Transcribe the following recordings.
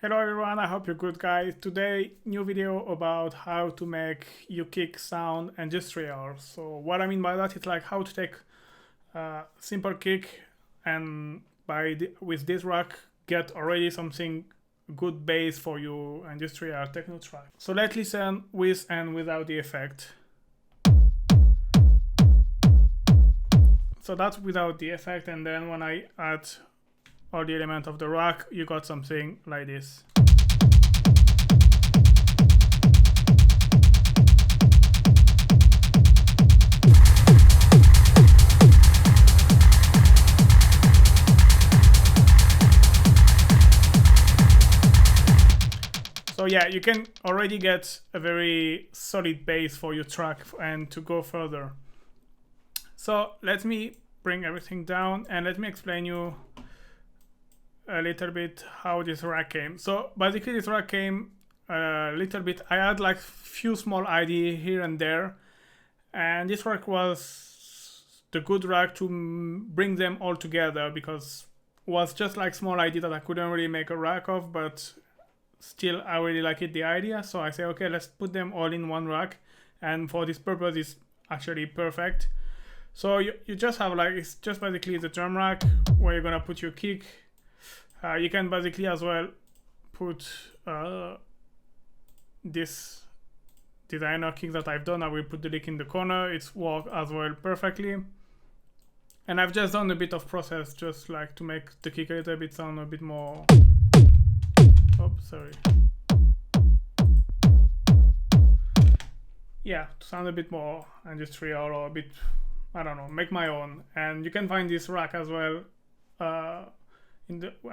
Hello everyone, I hope you're good guys. Today, new video about how to make your kick sound industrial. So what I mean by that is like how to take a simple kick and with this rack get already something good bass for your industrial techno track. So let's listen with and without the effect. So that's without the effect, and then when I add all the elements of the rack, you got something like this. So yeah, you can already get a very solid bass for your track and to go further. So let me bring everything down and let me explain you a little bit how this rack came. So basically this rack came a little bit, I had like few small ideas here and there, and this rack was the good rack to bring them all together, because it was just like small idea that I couldn't really make a rack of, but still I really like it, the idea. So I say, okay, let's put them all in one rack, and for this purpose it's actually perfect. So you just have like, it's just basically the drum rack where you're gonna put your kick. You can basically as well put this designer kick that I've done. I will put the lick in the corner. It's worked as well perfectly. And I've just done a bit of process just like to make the kick a little bit sound a bit more... Oops, sorry. Yeah, to sound a bit more industrial or a bit, I don't know, make my own. And you can find this rack as well. I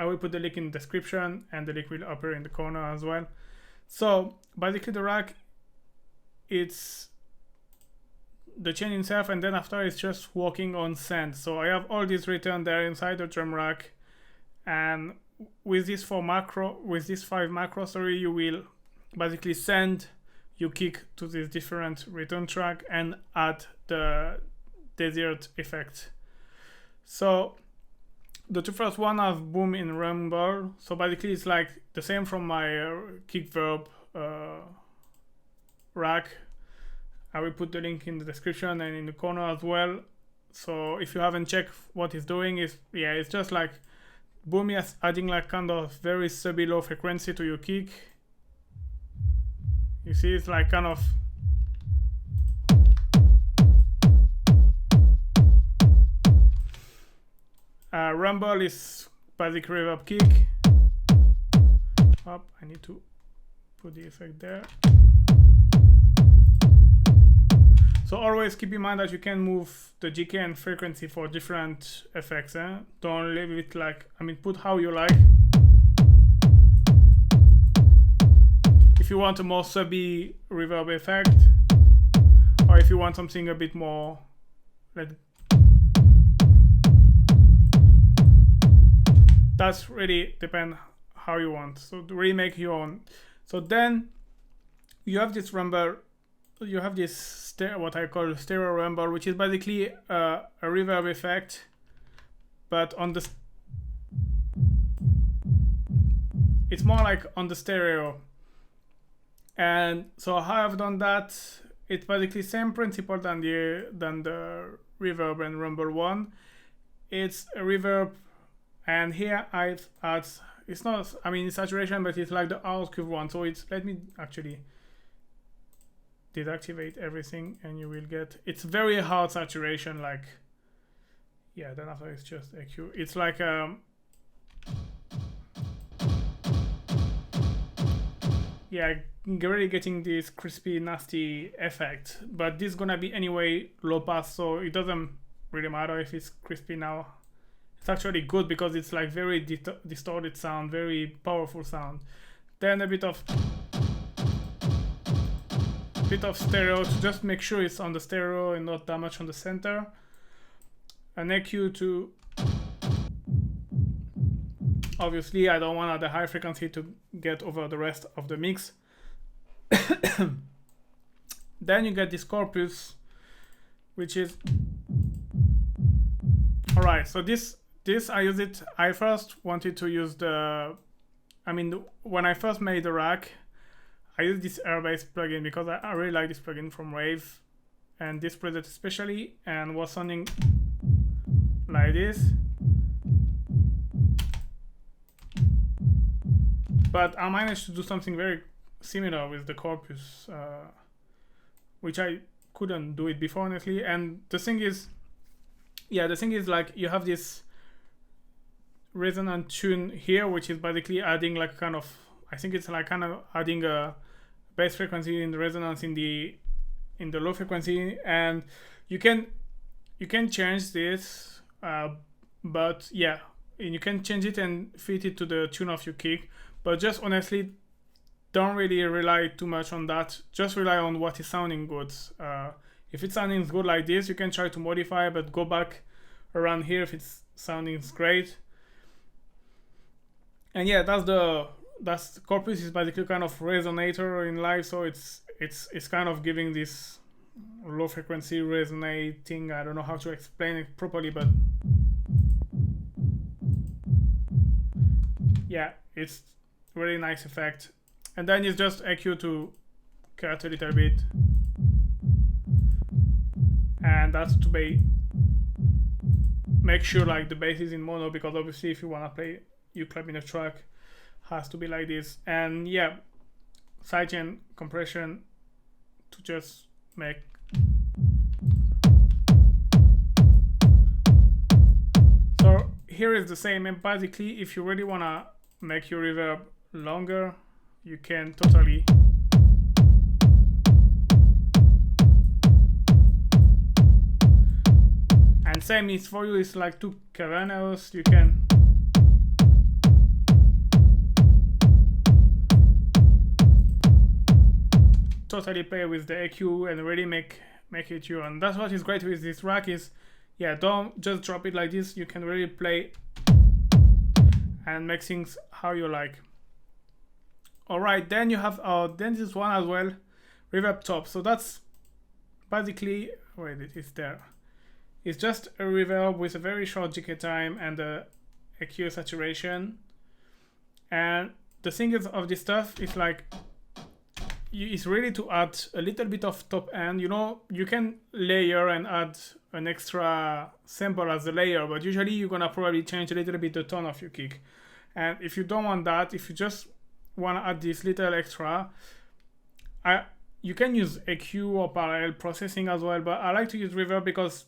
will put the link in the description, and the link will appear in the corner as well. So basically the rack, it's the chain itself, and then after it's just working on send. So I have all this written there inside the drum rack, and with this 5 macros, you will basically send your kick to this different return track and add the desired effect. So the two first one have boom in rumble. So basically it's like the same from my kick verb rack. I will put the link in the description and in the corner as well. So if you haven't checked what it's doing, it's just like boom is adding like kind of very subby low frequency to your kick. You see, it's like kind of rumble is basic reverb kick. I need to put the effect there. So always keep in mind that you can move the GK and frequency for different effects. Don't leave it like, put how you like. If you want a more subby reverb effect, or if you want something a bit more that's really depend how you want. So to really make your own. So then you have this rumble, you have this what I call stereo rumble, which is basically a reverb effect, but on the it's more like on the stereo. And so how I've done that, it's basically same principle than the reverb and rumble one. It's a reverb, and here I've add, it's not, it's saturation, but it's like the out curve one. So it's, let me actually deactivate everything, and you will get, it's very hard saturation, like, yeah, then after it's just EQ. It's like yeah, really getting this crispy nasty effect, but this is gonna be anyway low pass, so it doesn't really matter if it's crispy now. It's actually good because it's like very distorted sound, very powerful sound. Then a bit of stereo to just make sure it's on the stereo and not that much on the center. An EQ to, obviously I don't want the high frequency to get over the rest of the mix. Then you get this corpus, which is all right. So this I use it. I first wanted to use when I first made the rack, I used this Airbase plugin because I really like this plugin from Wave, and this preset especially, and was sounding like this. But I managed to do something very similar with the corpus, which I couldn't do it before, honestly. And the thing is, like, you have this resonant tune here, which is basically adding like kind of, I think it's like kind of adding a bass frequency in the resonance in the low frequency, and you can change this, but yeah, and you can change it and fit it to the tune of your kick. But just honestly, don't really rely too much on that. Just rely on what is sounding good. If it's sounding good like this, you can try to modify, but go back around here if it's sounding great. And yeah, that's corpus is basically kind of resonator in live, so it's kind of giving this low frequency resonating. I don't know how to explain it properly, but yeah, it's really nice effect. And then it's just EQ to cut a little bit, and that's to make sure like the bass is in mono, because obviously if you want to play you clap in a track, has to be like this. And yeah, sidechain compression to just make so here is the same. And basically if you really want to make your reverb longer, you can totally and same is for you. It's like 2 Cavanos. You can totally play with the EQ and really make it your own. That's what is great with this rack is, yeah, don't just drop it like this. You can really play and make things how you like. All right, then you have then this one as well, reverb top. So that's basically, wait, it is there. It's just a reverb with a very short decay time and a EQ saturation. And the thing is of this stuff is like, it's really to add a little bit of top end. You know, you can layer and add an extra sample as a layer, but usually you're gonna probably change a little bit the tone of your kick. And if you don't want that, if you just want to add this little extra, you can use EQ or parallel processing as well, but I like to use reverb because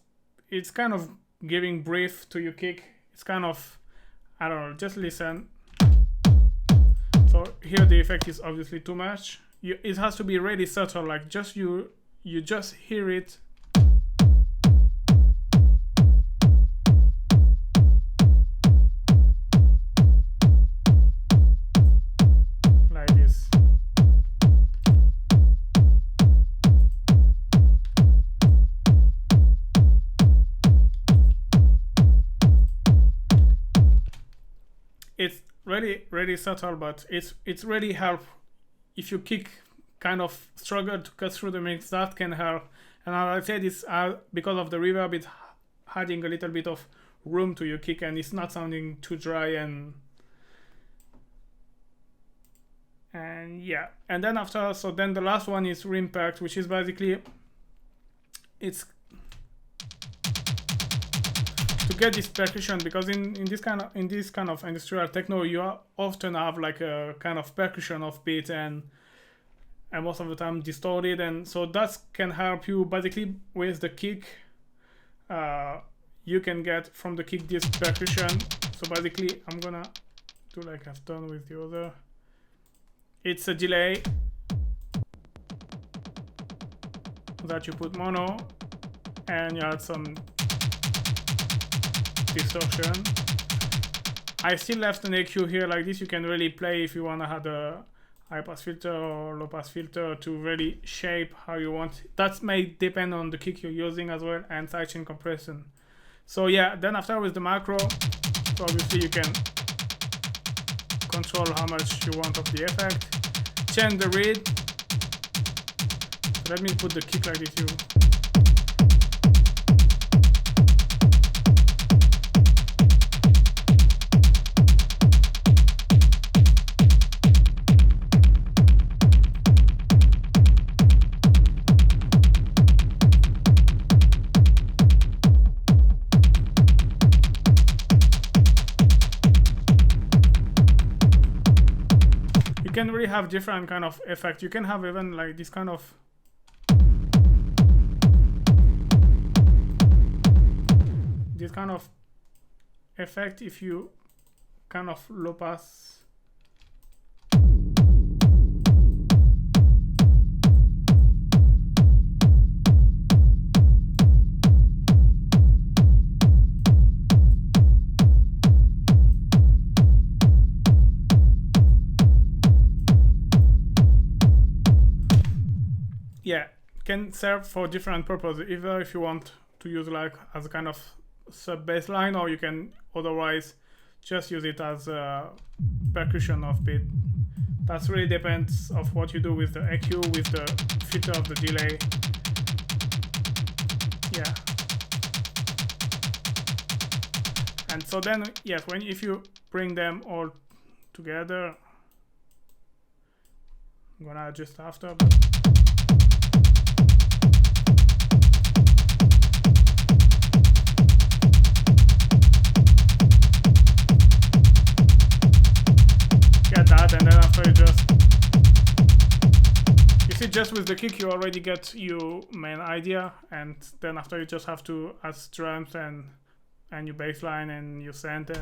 it's kind of giving breath to your kick. It's kind of, I don't know, just listen. So here the effect is obviously too much. It has to be really subtle, like just you just hear it. Like this. It's really subtle, but it's really help. If your kick kind of struggle to cut through the mix, that can help. And as I said, it's because of the reverb, it's adding a little bit of room to your kick, and it's not sounding too dry. And yeah, and then after, so then the last one is reimpact, which is basically it's to get this percussion, because in this kind of industrial techno, you often have like a kind of percussion of beat and most of the time distorted, and so that can help you basically with the kick. You can get from the kick this percussion. So basically I'm gonna do like I've done with the other. It's a delay that you put mono and you add some distortion. I still left an EQ here like this. You can really play if you want to have a high pass filter or low pass filter to really shape how you want. That may depend on the kick you're using as well, and sidechain compression. So yeah, then after with the macro, so obviously you can control how much you want of the effect. Change the read. Let me put the kick like this. You can really have different kind of effect. You can have even like this kind of effect if you kind of low pass. Yeah, can serve for different purposes. Either if you want to use like as a kind of sub bass line, or you can otherwise just use it as a percussion of beat. That really depends of what you do with the EQ, with the filter of the delay. Yeah. And so then, yes, if you bring them all together, I'm gonna adjust after. That, and then after you see, just with the kick you already get your main idea, and then after you just have to add drums and your bass line and your center.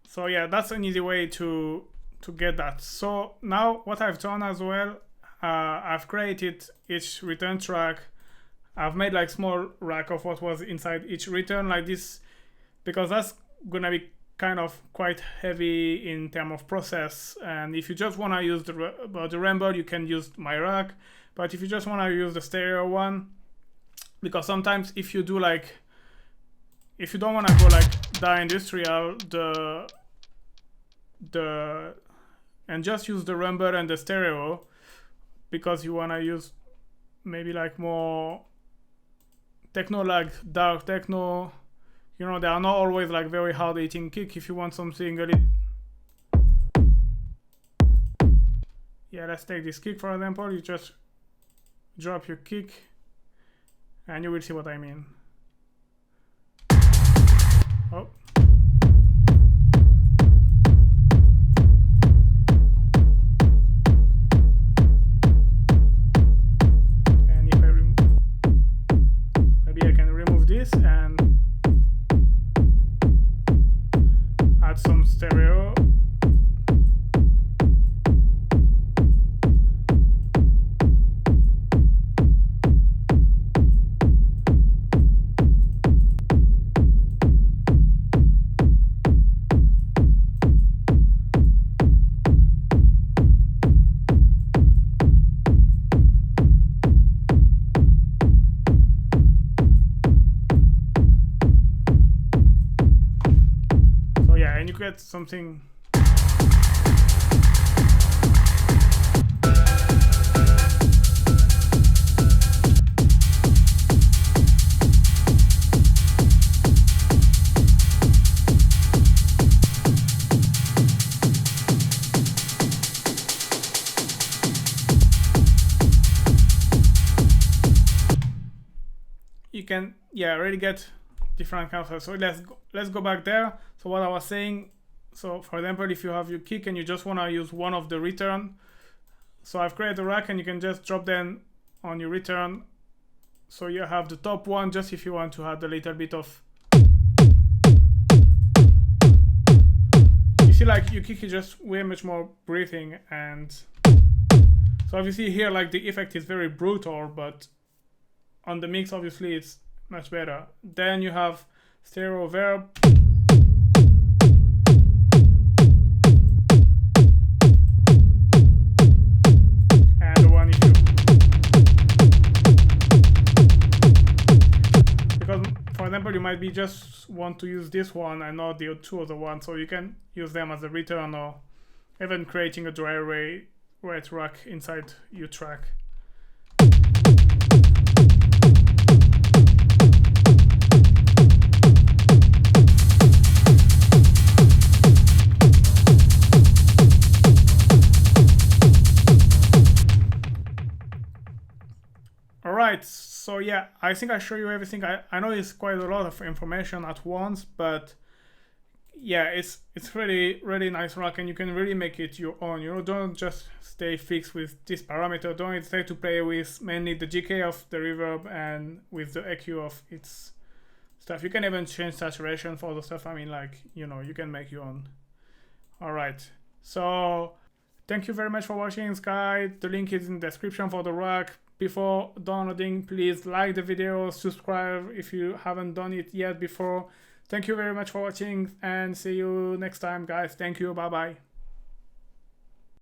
So yeah, that's an easy way to get that. So now what I've done as well, I've created each return track. I've made like small rack of what was inside each return like this, because that's gonna be kind of quite heavy in terms of process. And if you just wanna use the Rumble, you can use my rack. But if you just wanna use the stereo one, because sometimes if you do like, if you don't wanna go like that industrial, and just use the Rumble and the stereo, because you want to use maybe like more techno, like dark techno, you know, they are not always like very hard hitting kick. If you want something a little, yeah, let's take this kick for example. You just drop your kick and you will see what I mean. Oh. And add some stereo. Get something. You can, yeah, really get different kinds of. So let's go back there. So what I was saying, so for example, if you have your kick and you just want to use one of the return, so I've created a rack and you can just drop them on your return. So you have the top one, just if you want to add a little bit of, you see like your kick is just way much more breathing. And so obviously here like the effect is very brutal, but on the mix obviously it's much better. Then you have stereo verb. example, you might be just want to use this one and not the two other ones, so you can use them as a return or even creating a dry array right rack inside your track. Alright, so yeah, I think I show you everything. I know it's quite a lot of information at once, but yeah, it's really nice rack, and you can really make it your own. You know, don't just stay fixed with this parameter. Don't hesitate to play with mainly the GK of the reverb and with the EQ of its stuff. You can even change saturation for the stuff. I mean, like, you know, you can make your own. Alright, so thank you very much for watching, Sky. The link is in the description for the rack. Before downloading, please like the video, subscribe if you haven't done it yet before. Thank you very much for watching, and see you next time, guys. Thank you. Bye bye.